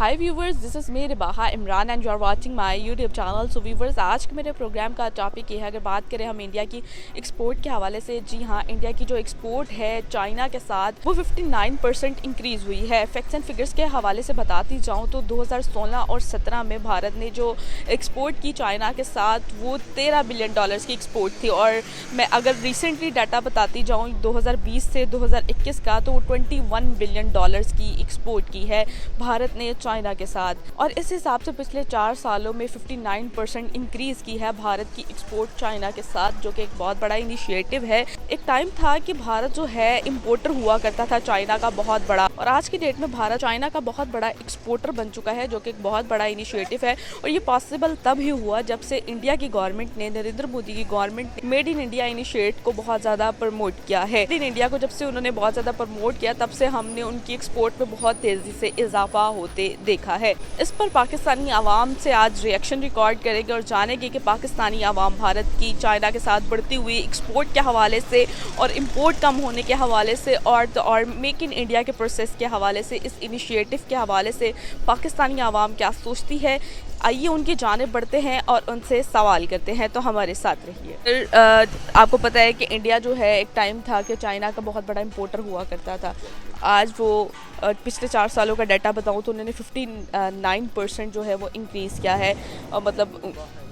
Hi viewers, this is me Rebaha Imran and you are watching my YouTube channel. So viewers, आज के मेरे programme का topic ये है, अगर बात करें हम इंडिया की एक्सपोर्ट के हवाले से। जी हाँ, इंडिया की जो एक्सपोर्ट है चाइना के साथ वो 59% इंक्रीज़ हुई है। फैक्ट्स एंड फिगर्स के हवाले से बताती जाऊँ तो 2016 और 17 में भारत ने जो एक्सपोर्ट की चाइना के साथ वो $13 बिलियन की एक्सपोर्ट थी। और मैं अगर रिसेंटली डाटा बताती जाऊँ 2020 से 2021 का, तो वो $21 बिलियन की एक्सपोर्ट की है भारत ने चाइना के साथ। और इस हिसाब से पिछले 4 सालों में 59% इंक्रीज़ की है भारत की एक्सपोर्ट चाइना के साथ, जो कि एक बहुत बड़ा इनिशिएटिव है। एक टाइम था कि भारत जो है इंपोर्टर हुआ करता था चाइना का बहुत बड़ा, और आज की डेट में भारत चाइना का बहुत बड़ा एक्सपोर्टर बन चुका है, जो कि एक बहुत बड़ा इनिशिएटिव है। और ये पॉसिबल तब ही हुआ जब से इंडिया की गवर्नमेंट ने, नरेंद्र मोदी की गवर्नमेंट ने मेड इन इंडिया इनिशिएटिव को बहुत ज़्यादा प्रमोट किया है। मेड इन इंडिया को जब से उन्होंने बहुत ज़्यादा प्रमोट किया, तब से हमने उनकी एक्सपोर्ट में बहुत तेज़ी से इजाफा होते देखा है। इस पर पाकिस्तानी आवाम से आज रिएक्शन रिकॉर्ड करेंगे और जानेंगे कि पाकिस्तानी आवाम भारत की चाइना के साथ बढ़ती हुई एक्सपोर्ट के हवाले से और इंपोर्ट कम होने के हवाले से और मेक इन इंडिया के प्रोसेस के हवाले से, इस इनिशिएटिव के हवाले से पाकिस्तानी आवाम क्या सोचती है। आइए उनकी जानिब बढ़ते हैं और उनसे सवाल करते हैं, तो हमारे साथ रहिए। आपको पता है कि इंडिया जो है, एक टाइम था कि चाइना का बहुत बड़ा इंपोर्टर हुआ करता था। आज वो पिछले 4 सालों का डाटा बताऊं तो उन्होंने 59% जो है वो इंक्रीज़ किया है। मतलब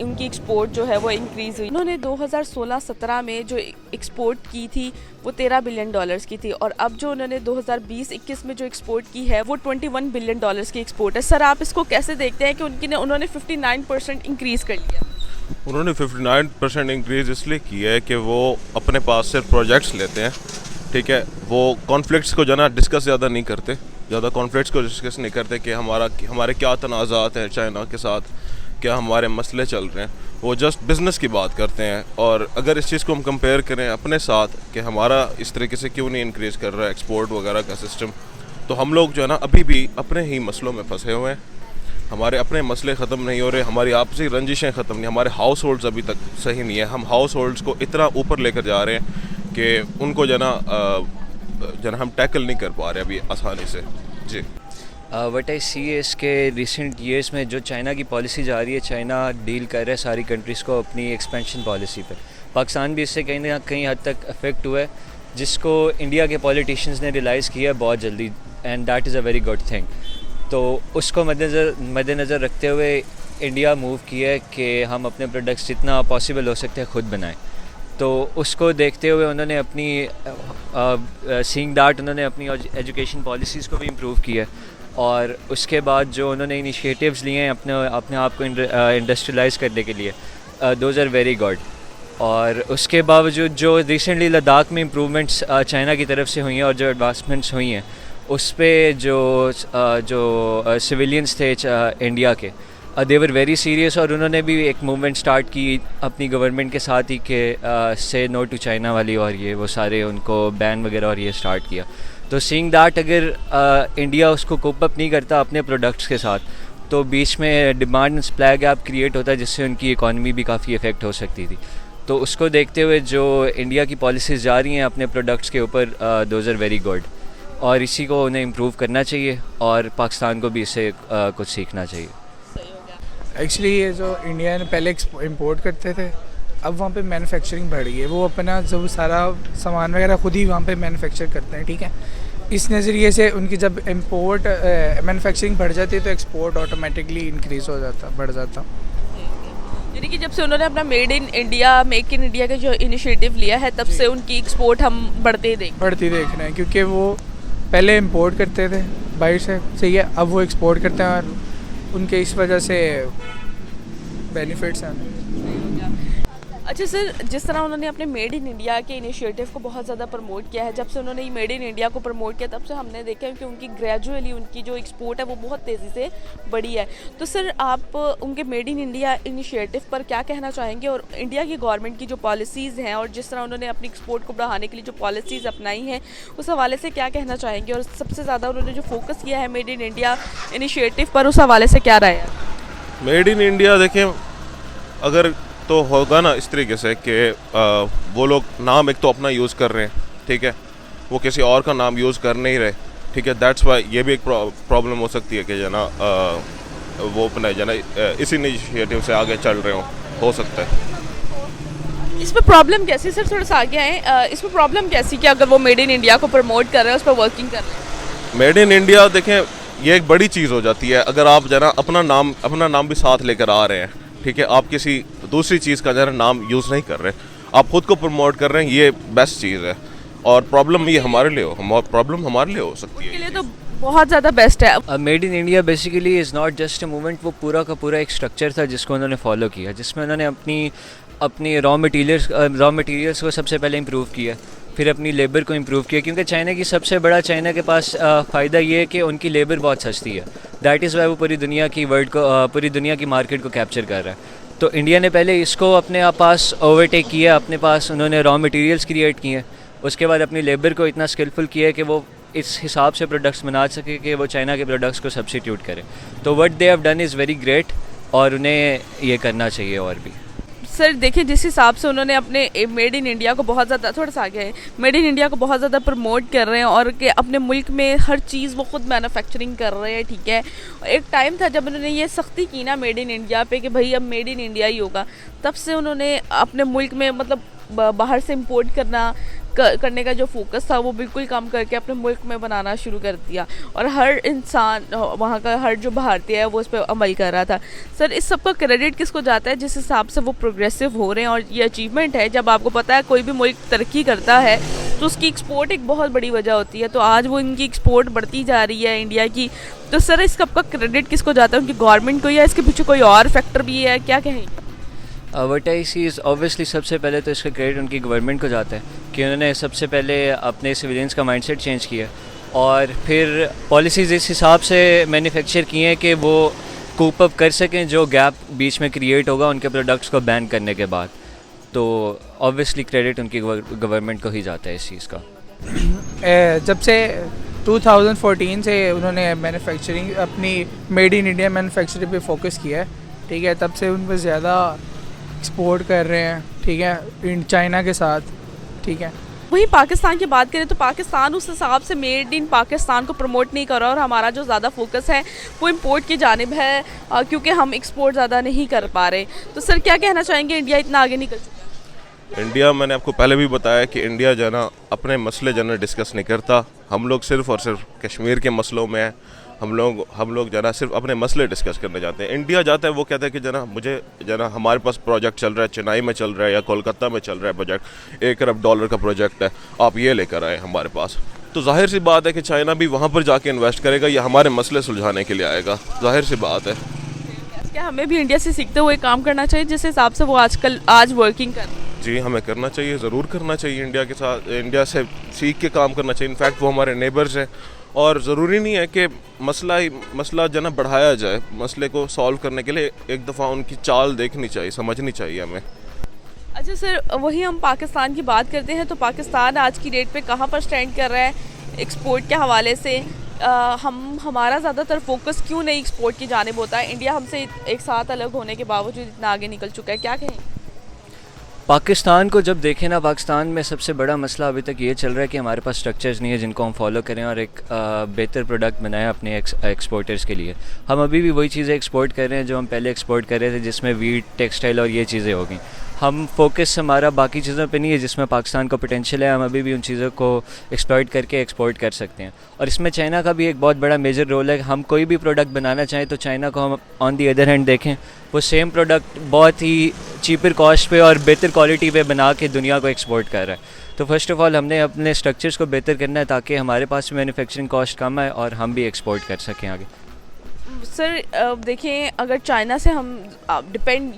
उनकी एक्सपोर्ट जो है वो इंक्रीज़ हुई। उन्होंने 2016-17 में जो एक्सपोर्ट की थी वो $13 बिलियन की थी, और अब जो उन्होंने 2020-21 में जो एक्सपोर्ट की है वो $21 बिलियन की एक्सपोर्ट है। सर, आप इसको कैसे देखते हैं कि उन्होंने 59% इंक्रीज़ कर लिया? उन्होंने 59% इंक्रीज़ इसलिए की है कि वो अपने पास से प्रोजेक्ट्स लेते हैं, ठीक है। वो कॉन्फ्लिक्ट्स को जो ना डिस्कस ज़्यादा नहीं करते, ज़्यादा कॉन्फ्लिक्ट्स को डिस्कस नहीं करते कि हमारे क्या तनाज़ात हैं चाइना के साथ, क्या हमारे मसले चल रहे हैं। वो जस्ट बिज़नेस की बात करते हैं। और अगर इस चीज़ को हम कंपेयर करें अपने साथ कि हमारा इस तरीके से क्यों नहीं इंक्रीज़ कर रहा है एक्सपोर्ट वगैरह का सिस्टम, तो हम लोग जो है ना अभी भी अपने ही मसलों में फंसे हुए हैं। हमारे अपने मसले ख़त्म नहीं हो रहे, हमारी आपसी रंजिशें ख़त्म नहीं, हमारे हाउस होल्ड्स अभी तक सही नहीं है। हम हाउस होल्ड्स को इतना ऊपर लेकर जा रहे हैं कि उनको जो ना हम टैकल नहीं कर पा रहे अभी आसानी से। जी, वट आई सी है इसके रिसेंट ईयर्स में जो चाइना की पॉलिसी जा रही है, चाइना डील कर रहा है सारी कंट्रीज़ को अपनी एक्सपेंशन पॉलिसी पर। पाकिस्तान भी इससे कहीं ना कहीं हद तक अफेक्ट हुआ है, जिसको इंडिया के पॉलिटिशियंस ने रियलाइज़ किया है बहुत जल्दी, and that is a very good thing. तो उसको मद्देनज़र रखते हुए इंडिया मूव किया है कि हम अपने प्रोडक्ट्स जितना पॉसिबल हो सकते हैं ख़ुद बनाएं। तो उसको देखते हुए उन्होंने अपनी सीइंग दैट उन्होंने अपनी एजुकेशन पॉलिसीज़ को भी इम्प्रूव किया है। और उसके बाद जो उन्होंने इनिशिएटिव्स लिए हैं अपने आप को इंडस्ट्रियलाइज़ करने के लिए, दोज आर वेरी गुड। और उसके बावजूद जो रिसेंटली लद्दाख में इम्प्रूवमेंट्स चाइना की तरफ से हुई हैं और जो एडवांसमेंट्स हुई हैं, उस पे जो सिविलियंस थे इंडिया के, दे वर वेरी सीरियस। और उन्होंने भी एक मूवमेंट स्टार्ट की अपनी गवर्नमेंट के साथ ही कि से नो टू चाइना वाली, और ये वो सारे उनको बैन वगैरह और ये स्टार्ट किया। तो सीइंग दैट अगर इंडिया उसको कोप अप नहीं करता अपने प्रोडक्ट्स के साथ, तो बीच में demand and supply gap create होता है, जिससे उनकी इकॉनमी भी काफ़ी इफ़ेक्ट हो सकती थी। तो उसको देखते हुए जो इंडिया की पॉलिसीज़ जा रही हैं अपने प्रोडक्ट्स के ऊपर, दोज आर वेरी गुड, और इसी को उन्हें इम्प्रूव करना चाहिए और पाकिस्तान को भी इससे कुछ सीखना चाहिए। एक्चुअली ये जो इंडिया ने पहले इंपोर्ट करते थे, अब वहाँ पे मैन्युफैक्चरिंग बढ़ गई है। वो अपना जो सारा सामान वगैरह खुद ही वहाँ पे मैन्युफैक्चर करते हैं, ठीक है। इस नज़रिए से उनकी जब इंपोर्ट मैन्युफैक्चरिंग बढ़ जाती है तो एक्सपोर्ट ऑटोमेटिकली इंक्रीज़ हो जाता, बढ़ जाता। यानी कि जब से उन्होंने अपना मेक इन इंडिया का जो इनिशिएटिव लिया है, तब से उनकी एक्सपोर्ट हम बढ़ती देख रहे हैं, क्योंकि वो पहले इंपोर्ट करते थे बाहर से, सही है। अब वो एक्सपोर्ट करते हैं और उनके इस वजह से बेनिफिट्स हैं। अच्छा सर, जिस तरह उन्होंने अपने मेड इन इंडिया के इनिशिएटिव को बहुत ज़्यादा प्रमोट किया है, जब से उन्होंने मेड इन इंडिया को प्रमोट किया, तब से हमने देखा है कि उनकी ग्रेजुअली उनकी जो एक्सपोर्ट है वो बहुत तेज़ी से बढ़ी है। तो सर, आप उनके मेड इन इंडिया इनिशिएटिव पर क्या कहना चाहेंगे, और इंडिया की गवर्नमेंट की जो पॉलिसीज़ हैं और जिस तरह उन्होंने अपनी एक्सपोर्ट को बढ़ाने के लिए जो पॉलिसीज़ अपनाई हैं, उस हवाले से क्या कहना चाहेंगे? और सबसे ज़्यादा उन्होंने जो फोकस किया है मेड इन इंडिया इनिशिएटिव पर, उस हवाले से क्या राय है? मेड इन इंडिया देखें, अगर तो होगा ना इस तरीके से कि वो लोग नाम एक तो अपना यूज़ कर रहे हैं, ठीक है, वो किसी और का नाम यूज़ कर नहीं रहे। ठीक है, दैट्स वाई ये भी एक प्रॉब्लम हो सकती है कि जो है ना वो अपने जो है ना इस इनिशिएटिव से आगे चल रहे हो सकता है। इसमें प्रॉब्लम कैसी, सर थोड़ा सा आगे आए, इसमें प्रॉब्लम कैसी कि अगर वो मेड इन इंडिया को प्रमोट कर रहे हैं, उस पर वर्किंग कर रहे हैं? मेड इन इंडिया देखें, ये एक बड़ी चीज़ हो जाती है अगर आप जो है ना अपना नाम भी साथ लेकर आ रहे हैं, ठीक है, आप किसी दूसरी चीज़ का जो है ना नाम यूज़ नहीं कर रहे, आप खुद को प्रमोट कर रहे हैं, ये बेस्ट चीज़ है। और प्रॉब्लम ये हमारे लिए हो सकती के है। लिए तो बहुत ज़्यादा बेस्ट है। Made in India basically is not just a movement, वो पूरा का पूरा एक स्ट्रक्चर था जिसको उन्होंने फॉलो किया, जिसमें उन्होंने अपनी रॉ मटेरियल्स को सबसे पहले इम्प्रूव किया, फिर अपनी लेबर को इम्प्रूव किया, क्योंकि चाइना के पास फ़ायदा ये है कि उनकी लेबर बहुत सस्ती है। दैट इज़ वाई वो पूरी दुनिया की मार्केट को कैप्चर कर रहा है। तो इंडिया ने पहले इसको अपने पास ओवरटेक किया, अपने पास उन्होंने रॉ मटेरियल्स क्रिएट किए, उसके बाद अपनी लेबर को इतना स्किलफुल किया कि वो इस हिसाब से प्रोडक्ट्स बना सके कि वो चाइना के प्रोडक्ट्स को सब्स्टिट्यूट करे। तो what they have done is very great, और उन्हें ये करना चाहिए और भी। सर देखिए, जिस हिसाब से उन्होंने अपने मेड इन इंडिया को बहुत ज़्यादा, थोड़ा सा आगे है, मेड इन इंडिया को बहुत ज़्यादा प्रमोट कर रहे हैं और कि अपने मुल्क में हर चीज़ वो खुद मैन्युफैक्चरिंग कर रहे हैं, ठीक है। एक टाइम था जब उन्होंने ये सख्ती की ना मेड इन इंडिया पे कि भाई अब मेड इन इंडिया ही होगा, तब से उन्होंने अपने मुल्क में मतलब बाहर से इम्पोर्ट करने का जो फोकस था वो बिल्कुल कम करके अपने मुल्क में बनाना शुरू कर दिया, और हर इंसान वहाँ का, हर जो भारतीय है वो उस पर अमल कर रहा था। सर इस सब का क्रेडिट किसको जाता है? जिस हिसाब से वो प्रोग्रेसिव हो रहे हैं, और ये अचीवमेंट है। जब आपको पता है कोई भी मुल्क तरक्की करता है तो उसकी एक्सपोर्ट एक बहुत बड़ी वजह होती है, तो आज वो इनकी एक्सपोर्ट बढ़ती जा रही है इंडिया की। तो सर इस सब का क्रेडिट किसको जाता है? उनकी गवर्नमेंट को, या इसके पीछे कोई और फैक्टर भी है, क्या कहें? What I see is obviously सबसे पहले तो इसका क्रेडिट उनकी गवर्नमेंट को जाता है कि उन्होंने सबसे पहले अपने सिविलियंस का माइंडसेट चेंज किया, और फिर पॉलिसीज़ इस हिसाब से मैन्युफैक्चर किए हैं कि वो कूप अप कर सकें जो गैप बीच में क्रिएट होगा उनके प्रोडक्ट्स को बैन करने के बाद। तो ऑब्वियसली क्रेडिट उनकी गवर्नमेंट को ही जाता है इस चीज़ का। जब से 2014 से उन्होंने मैन्युफैक्चरिंग अपनी मेड इन इंडिया मैन्युफैक्चरिंग पे फोकस किया है, ठीक है, तब से उन पर ज़्यादा एक्सपोर्ट कर रहे हैं, ठीक है, चाइना के साथ, ठीक है। वहीं पाकिस्तान की बात करें तो पाकिस्तान उस हिसाब से मेड इन पाकिस्तान को प्रमोट नहीं कर रहा, और हमारा जो ज़्यादा फोकस है वो इम्पोर्ट की जानिब है, क्योंकि हम एक्सपोर्ट ज़्यादा नहीं कर पा रहे। तो सर क्या कहना चाहेंगे, इंडिया इतना आगे निकल चुका है? इंडिया, मैंने आपको पहले भी बताया कि इंडिया जो है ना अपने मसले जो है डिस्कस नहीं करता। हम लोग सिर्फ़ और सिर्फ कश्मीर के मसलों में हैं। हम लोग जो है ना सिर्फ अपने मसले डिस्कस करने जाते हैं। इंडिया जाता है, वो कहता है कि जो है ना मुझे जो है ना हमारे पास प्रोजेक्ट चल रहा है, चेन्नई में चल रहा है या कोलकाता में चल रहा है प्रोजेक्ट, $1 अरब का प्रोजेक्ट है, आप ये लेकर आए हमारे पास। तो जाहिर सी बात है कि चाइना भी वहाँ पर जाके इन्वेस्ट करेगा या हमारे मसले सुलझाने के लिए आएगा, जाहिर सी बात है। क्या हमें भी इंडिया से सीखते हुए काम करना चाहिए जिस हिसाब से वो आज वर्किंग कर रहे हैं? जी, हमें करना चाहिए, ज़रूर करना चाहिए। इंडिया के साथ, इंडिया से सीख के काम करना चाहिए। इनफैक्ट वो हमारे नेबर्स हैं, और ज़रूरी नहीं है कि मसला जो ना बढ़ाया जाए। मसले को सॉल्व करने के लिए एक दफ़ा उनकी चाल देखनी चाहिए, समझनी चाहिए हमें। अच्छा सर, वही हम पाकिस्तान की बात करते हैं तो पाकिस्तान आज की डेट पे कहाँ पर स्टैंड कर रहा है एक्सपोर्ट के हवाले से? हमारा ज़्यादातर फोकस क्यों नहीं एक्सपोर्ट की जानिब होता है? इंडिया हमसे एक साथ अलग होने के बावजूद इतना आगे निकल चुका है, क्या कहें? पाकिस्तान को जब देखें ना, पाकिस्तान में सबसे बड़ा मसला अभी तक ये चल रहा है कि हमारे पास स्ट्रक्चर्स नहीं है जिनको हम फॉलो करें और एक बेहतर प्रोडक्ट बनाएं अपने एक्सपोर्टर्स के लिए। हम अभी भी वही चीज़ें एक्सपोर्ट कर रहे हैं जो हम पहले एक्सपोर्ट कर रहे थे, जिसमें वीट, टेक्सटाइल और ये चीज़ें हो गई। हम फोकस हमारा बाकी चीज़ों पे नहीं है जिसमें पाकिस्तान को पोटेंशियल है। हम अभी भी उन चीज़ों को एक्सप्लॉइट करके एक्सपोर्ट कर सकते हैं, और इसमें चाइना का भी एक बहुत बड़ा मेजर रोल है। हम कोई भी प्रोडक्ट बनाना चाहें तो चाइना को हम ऑन दी अदर हैंड देखें, वो सेम प्रोडक्ट बहुत ही चीपर कॉस्ट पे और बेहतर क्वालिटी पे बना के दुनिया को एक्सपोर्ट कर रहा है। तो फर्स्ट ऑफ़ ऑल हमने अपने स्ट्रक्चर्स को बेहतर करना है ताकि हमारे पास मैन्युफैक्चरिंग कॉस्ट कम आए और हम भी एक्सपोर्ट कर सकें आगे। सर देखिए, अगर चाइना से हम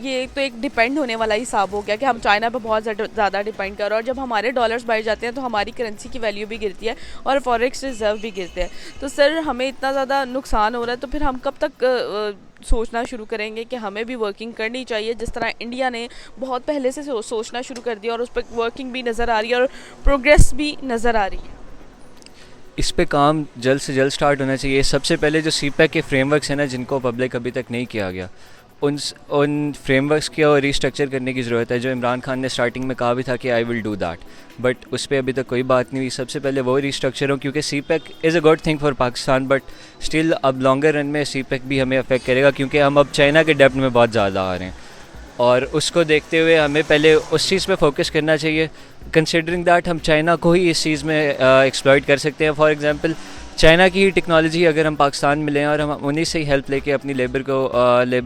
ये तो एक डिपेंड होने वाला हिसाब हो गया कि हम चाइना पर बहुत ज़्यादा डिपेंड कर रहे हैं, और जब हमारे डॉलर्स बढ़ जाते हैं तो हमारी करेंसी की वैल्यू भी गिरती है और फॉरेक्स रिजर्व भी गिरते हैं। तो सर हमें इतना ज़्यादा नुकसान हो रहा है, तो फिर हम कब तक सोचना शुरू करेंगे कि हमें भी वर्किंग करनी चाहिए, जिस तरह इंडिया ने बहुत पहले से सोचना शुरू कर दिया और उस पर वर्किंग भी नज़र आ रही है और प्रोग्रेस भी नज़र आ रही है? इस पे काम जल्द से जल्द स्टार्ट होना चाहिए। सबसे पहले जो सीपैक के फ्रेमवर्क्स हैं ना, जिनको पब्लिक अभी तक नहीं किया गया, उन फ्रेमवर्क्स को रीस्ट्रक्चर करने की ज़रूरत है, जो इमरान खान ने स्टार्टिंग में कहा भी था कि I will do that, but उस पर अभी तक कोई बात नहीं हुई। सबसे पहले वो रीस्ट्रक्चर हो, क्योंकि CPEC is a good thing for Pakistan, but still अब लॉन्गर रन में CPEC भी हमें अफेक्ट करेगा, क्योंकि हम अब चाइना के डेप्थ में बहुत ज़्यादा आ रहे हैं, और उसको देखते हुए हमें पहले उस चीज़ पे फोकस करना चाहिए, कंसिडरिंग दैट हम चाइना को ही इस चीज़ में एक्सप्लॉइट कर सकते हैं। फॉर एग्जांपल चाइना की ही टेक्नोलॉजी अगर हम पाकिस्तान में लें और हम उन्हीं से ही हेल्प लेके अपनी लेबर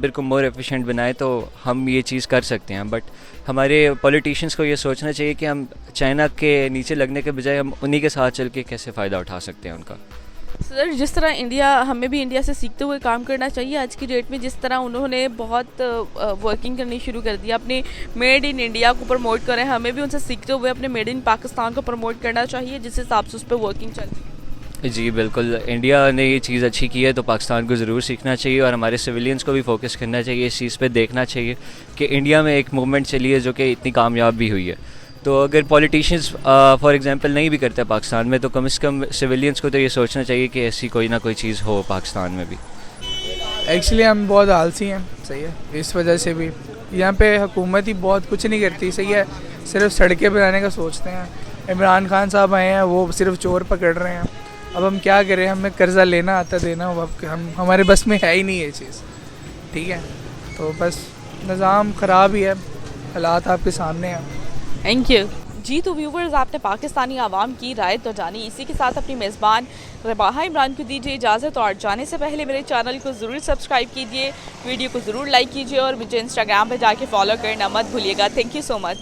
को मोर एफिशिएंट बनाएं, तो हम ये चीज़ कर सकते हैं। बट हमारे पॉलिटिशियंस को ये सोचना चाहिए कि हम चाइना के नीचे लगने के बजाय हम उन्हीं के साथ चल के कैसे फ़ायदा उठा सकते हैं उनका। सर, जिस तरह हमें भी इंडिया से सीखते हुए काम करना चाहिए आज की डेट में, जिस तरह उन्होंने बहुत वर्किंग करनी शुरू कर दी, अपने मेड इन इंडिया को प्रमोट करें, हमें भी उनसे सीखते हुए अपने मेड इन पाकिस्तान को प्रमोट करना चाहिए, जिस हिसाब से उस पर वर्किंग चल रही है। जी बिल्कुल, इंडिया ने ये चीज़ अच्छी की है तो पाकिस्तान को ज़रूर सीखना चाहिए, और हमारे सिविलियंस को भी फोकस करना चाहिए, इस चीज़ पे देखना चाहिए कि इंडिया में एक मूवमेंट चली है जो कि इतनी कामयाब भी हुई है। तो अगर पॉलिटिशियंस फॉर एग्जांपल नहीं भी करते पाकिस्तान में, तो कम से कम सिविलियंस को तो ये सोचना चाहिए कि ऐसी कोई ना कोई चीज़ हो पाकिस्तान में भी। एक्चुअली हम बहुत आलसी हैं, सही है, इस वजह से भी यहाँ पे हुकूमत ही बहुत कुछ नहीं करती, सही है, सिर्फ सड़कें बनाने का सोचते हैं। इमरान खान साहब आए हैं, वो सिर्फ चोर पकड़ रहे हैं। अब हम क्या करें, हमें कर्ज़ा लेना आता, देना अब हमारे बस में है ही नहीं ये चीज़, ठीक है। तो बस निज़ाम ख़राब ही है, हालात आपके सामने हैं। थैंक यू जी। तो व्यूवर्स, आपने पाकिस्तानी आवाम की राय तो जानी, इसी के साथ अपनी मेज़बान रबाहा इमरान को दीजिए इजाज़त, और जाने से पहले मेरे चैनल को ज़रूर सब्सक्राइब कीजिए, वीडियो को ज़रूर लाइक कीजिए, और मुझे इंस्टाग्राम पर जाके फॉलो करना मत भूलिएगा। Thank you so much.